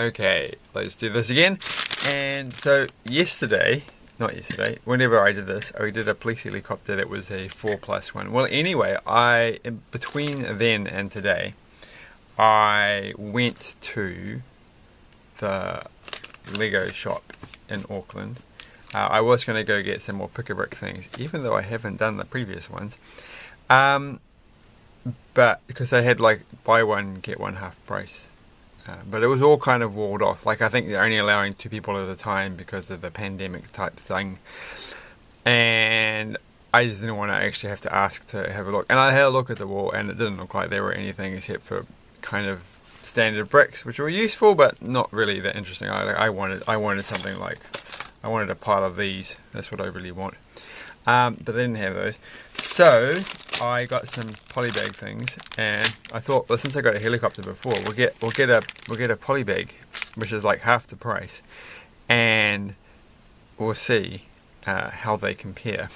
Okay, let's do this again. And so not yesterday, whenever I did this, I did a police helicopter that was a 4+1. Well, anyway, between then and today, I went to the Lego shop in Auckland. I was going to go get some more pick-a-brick things, even though I haven't done the previous ones. But because they had like buy one, get one half price. But it was all kind of walled off. Like, I think they're only allowing 2 people at a time because of the pandemic type thing. And I just didn't want to actually have to ask to have a look. And I had a look at the wall, and it didn't look like there were anything except for kind of standard bricks, which were useful, but not really that interesting. I wanted something like, I wanted a pile of these. That's what I really want. But they didn't have those. So I got some polybag things, and I thought, well, since I got a helicopter before, we'll get a polybag, which is like half the price, and we'll see how they compare.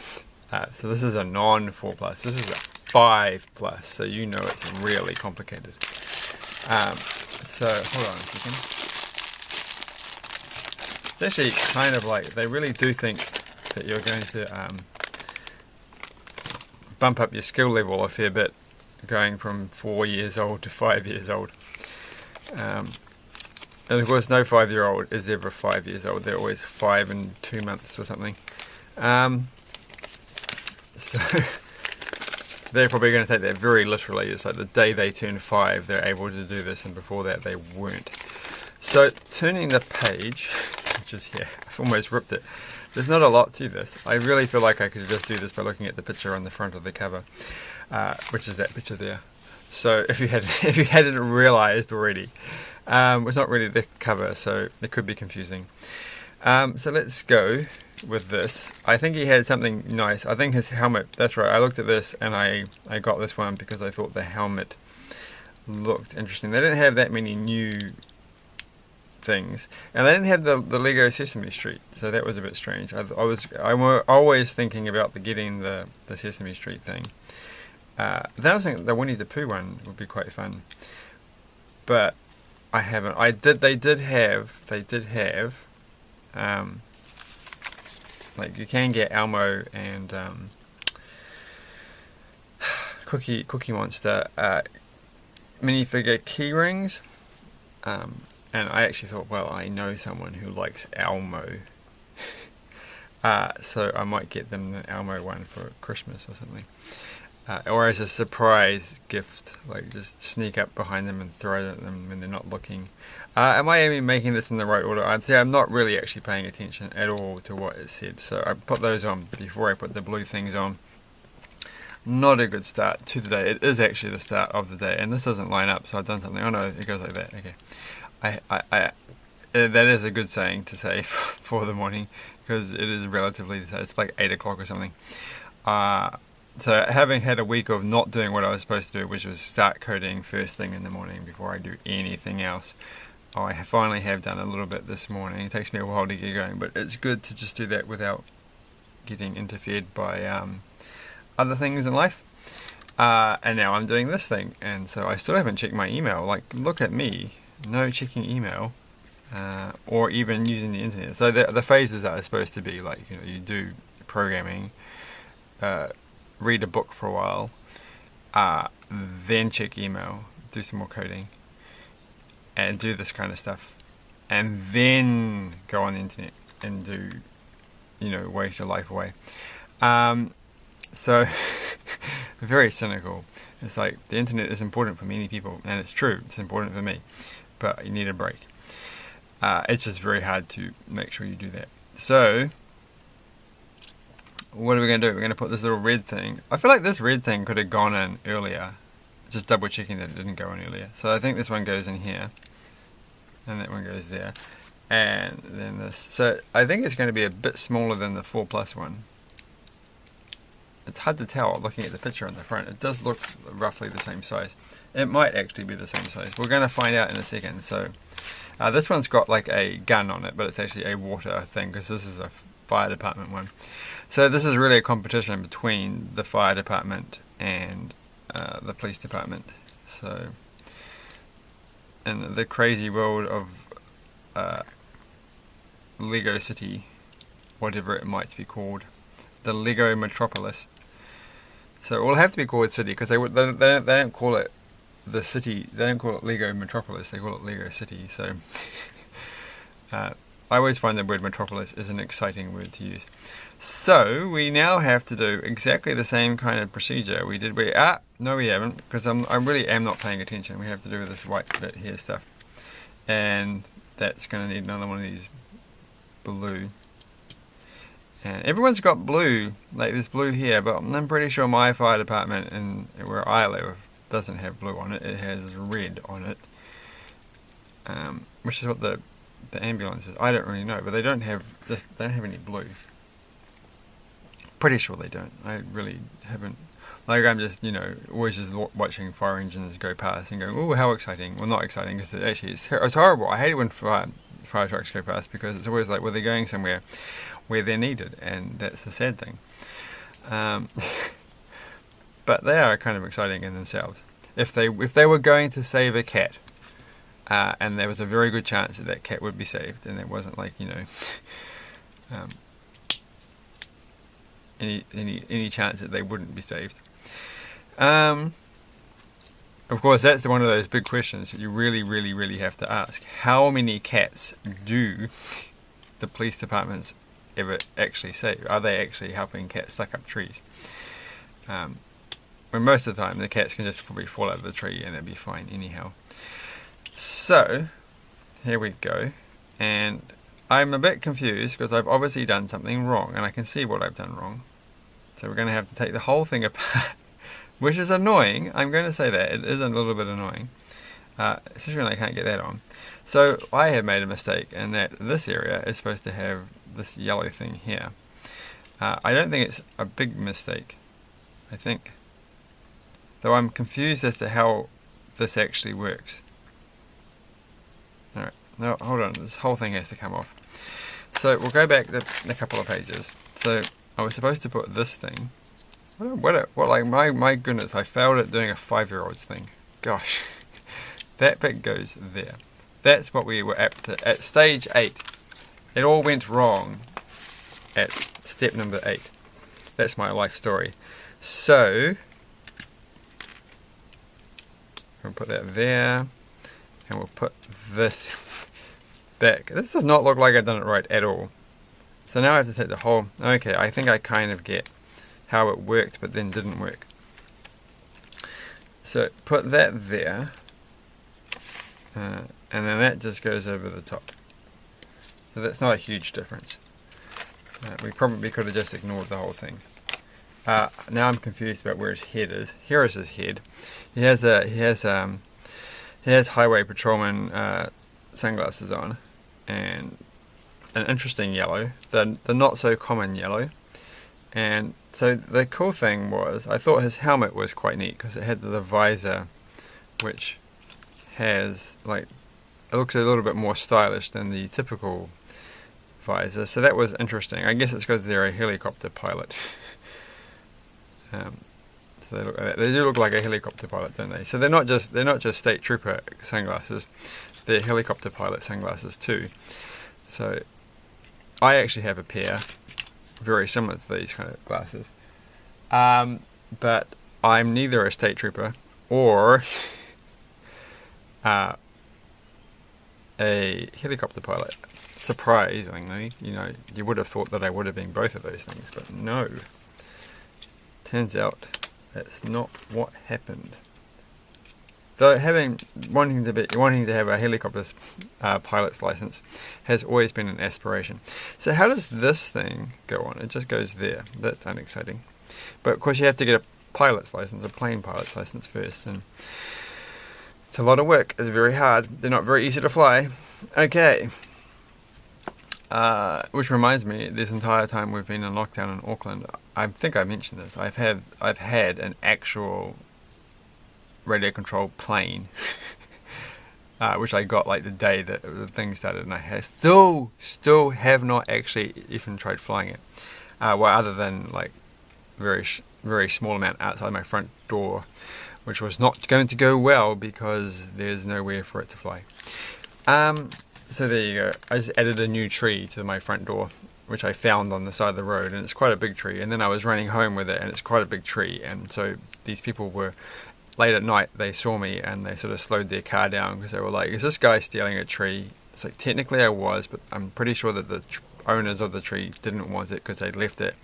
So this is a non-4+. This is a 5+. So you know it's really complicated. So hold on a second. It's actually kind of like they really do think that you're going to bump up your skill level a fair bit, going from 4 years old to 5 years old. And of course, no 5-year-old is ever 5 years old. They're always 5 and 2 months or something. So they're probably going to take that very literally. It's like the day they turn 5, they're able to do this, and before that they weren't. So turning the page, which is here, I've almost ripped it. There's not a lot to this. I really feel like I could just do this by looking at the picture on the front of the cover, which is that picture there. So if you hadn't realised already, it's not really the cover, so it could be confusing. So let's go with this. I think he had something nice. I think his helmet. That's right. I looked at this and I got this one because I thought the helmet looked interesting. They didn't have that many new things, and they didn't have the Lego Sesame Street, so that was a bit strange. I was always thinking about getting the Sesame Street thing. Then I was thinking the Winnie the Pooh one would be quite fun, but I haven't. They did have like you can get Elmo and Cookie Monster minifigure key rings. And I actually thought, well, I know someone who likes Elmo. So I might get them the Elmo one for Christmas or something. Or as a surprise gift, like just sneak up behind them and throw it at them when they're not looking. Am I even making this in the right order? I'd say I'm not really actually paying attention at all to what it said. So I put those on before I put the blue things on. Not a good start to the day. It is actually the start of the day. And this doesn't line up, so I've done something. Oh no, it goes like that. Okay. That is a good saying to say for the morning, because it is relatively, it's like 8 o'clock or something. So having had a week of not doing what I was supposed to do, which was start coding first thing in the morning before I do anything else, I finally have done a little bit this morning. It takes me a while to get going, but it's good to just do that without getting interfered by other things in life. And now I'm doing this thing, and so I still haven't checked my email. Like, look at me. No checking email, or even using the internet. So the phases are supposed to be like, you do programming, read a book for a while, then check email, do some more coding, and do this kind of stuff, and then go on the internet and do, waste your life away. So very cynical. It's like the internet is important for many people, and it's true, it's important for me. But you need a break. It's just very hard to make sure you do that. So, what are we going to do? We're going to put this little red thing. I feel like this red thing could have gone in earlier. Just double checking that it didn't go in earlier. So I think this one goes in here. And that one goes there. And then this. So I think it's going to be a bit smaller than the 4+ one. It's hard to tell looking at the picture on the front. It does look roughly the same size. It might actually be the same size. We're going to find out in a second. So this one's got like a gun on it, but it's actually a water thing, because this is a fire department one. So this is really a competition between the fire department and the police department. So in the crazy world of Lego City, whatever it might be called, the Lego Metropolis. So it will have to be called City, because they don't call it the city. They don't call it Lego Metropolis. They call it Lego City. So I always find the word Metropolis is an exciting word to use. So we now have to do exactly the same kind of procedure we did. No, we haven't, because I really am not paying attention. We have to do this white bit here stuff, and that's going to need another one of these blue. And everyone's got blue, like there's blue here, but I'm pretty sure my fire department and where I live doesn't have blue on it. It has red on it, which is what the ambulance is. I don't really know, but they don't have any blue. Pretty sure they don't. I really haven't. Like, I'm just, always just watching fire engines go past and going, "Oh, how exciting!" Well, not exciting, because it's horrible. I hate it when fire trucks go past, because it's always like, well, they're going somewhere where they're needed, and that's the sad thing. But they are kind of exciting in themselves. If they were going to save a cat, and there was a very good chance that cat would be saved, and it wasn't like any chance that they wouldn't be saved. Of course, that's one of those big questions that you really, really, really have to ask. How many cats do the police departments ever actually save? Are they actually helping cats stuck up trees? When most of the time the cats can just probably fall out of the tree and they'll be fine anyhow. So here we go, and I'm a bit confused because I've obviously done something wrong, and I can see what I've done wrong. So we're going to have to take the whole thing apart, which is annoying. I'm going to say that. It is a little bit annoying, especially when I can't get that on. So I have made a mistake in that this area is supposed to have this yellow thing here. I don't think it's a big mistake, I think. Though I'm confused as to how this actually works. Alright, no, hold on, this whole thing has to come off. So we'll go back a couple of pages. So I was supposed to put this thing. My goodness, I failed at doing a 5-year-old's thing. Gosh, that bit goes there. That's what we were at stage 8. It all went wrong at step number 8. That's my life story. So we'll put that there, and we'll put this back. This does not look like I've done it right at all. So now I have to take the whole. Okay, I think I kind of get how it worked, but then didn't work. So put that there, and then that just goes over the top. So that's not a huge difference. We probably could have just ignored the whole thing. Now I'm confused about where his head is. Here is his head. He has highway patrolman sunglasses on, and an interesting yellow, the not so common yellow. And so the cool thing was, I thought his helmet was quite neat because it had the visor, which has it looks a little bit more stylish than the typical visor. So that was interesting. I guess it's because they're a helicopter pilot. So they do look like a helicopter pilot, don't they? So they're not just state trooper sunglasses; they're helicopter pilot sunglasses too. So I actually have a pair very similar to these kind of glasses, but I'm neither a state trooper or a helicopter pilot. Surprisingly, you would have thought that I would have been both of those things, but no. Turns out that's not what happened. Though wanting to have a helicopter pilot's license has always been an aspiration. So how does this thing go on? It just goes there. That's unexciting. But of course you have to get a pilot's license, a plane pilot's license first, and it's a lot of work. It's very hard. They're not very easy to fly. Okay. Which reminds me, this entire time we've been in lockdown in Auckland, I think I mentioned this. I've had an actual radio controlled plane, which I got like the day that the thing started, and I still have not actually even tried flying it. Well, other than like very small amount outside my front door, which was not going to go well because there's nowhere for it to fly. So there you go. I just added a new tree to my front door, which I found on the side of the road, and it's quite a big tree. And then I was running home with it, and it's quite a big tree. And so these people were, late at night, they saw me and they sort of slowed their car down because they were like, is this guy stealing a tree? It's like, technically I was, but I'm pretty sure that the owners of the trees didn't want it because they left it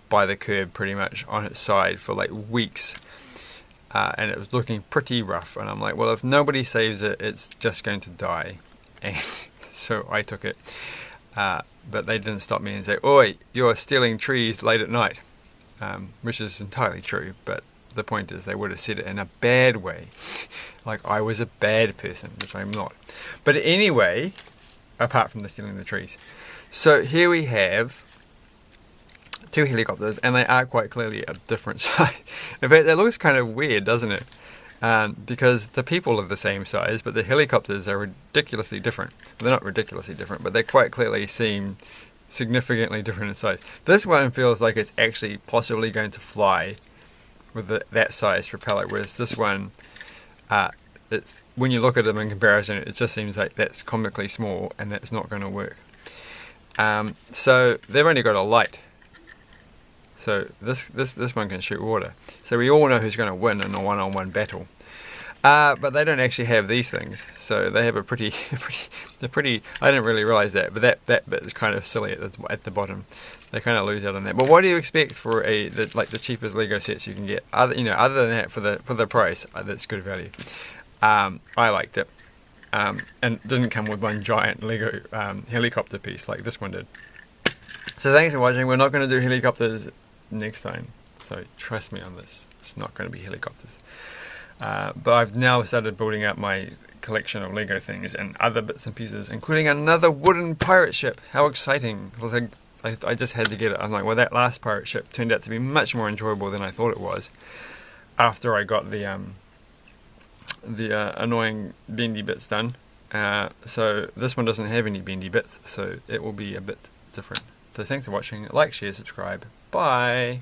by the curb pretty much on its side for like weeks. And it was looking pretty rough. And I'm like, well, if nobody saves it, it's just going to die. And so I took it. But they didn't stop me and say, oi, you're stealing trees late at night. Which is entirely true, but the point is they would have said it in a bad way. Like I was a bad person, which I'm not. But anyway, apart from the stealing the trees. So here we have two helicopters, and they are quite clearly a different size. In fact, it looks kind of weird, doesn't it? Because the people are the same size, but the helicopters are ridiculously different. They're not ridiculously different, but they quite clearly seem significantly different in size. This one feels like it's actually possibly going to fly with that size propeller, whereas this one, it's when you look at them in comparison, it just seems like that's comically small, and that's not going to work. So they've only got a light. So this one can shoot water. So we all know who's going to win in a one-on-one battle. But they don't actually have these things. So they have a pretty, I didn't really realize that, but that bit is kind of silly at the bottom. They kind of lose out on that. But what do you expect for the cheapest Lego sets you can get? Other than that, for the price, that's good value. I liked it. And it didn't come with one giant Lego helicopter piece like this one did. So thanks for watching. We're not going to do helicopters next time. So trust me on this. It's not going to be helicopters. But I've now started building up my collection of Lego things and other bits and pieces, including another wooden pirate ship. How exciting. I just had to get it. I'm like, well, that last pirate ship turned out to be much more enjoyable than I thought it was after I got the annoying bendy bits done. So this one doesn't have any bendy bits, so it will be a bit different. So thanks for watching. Like, share, subscribe. Bye.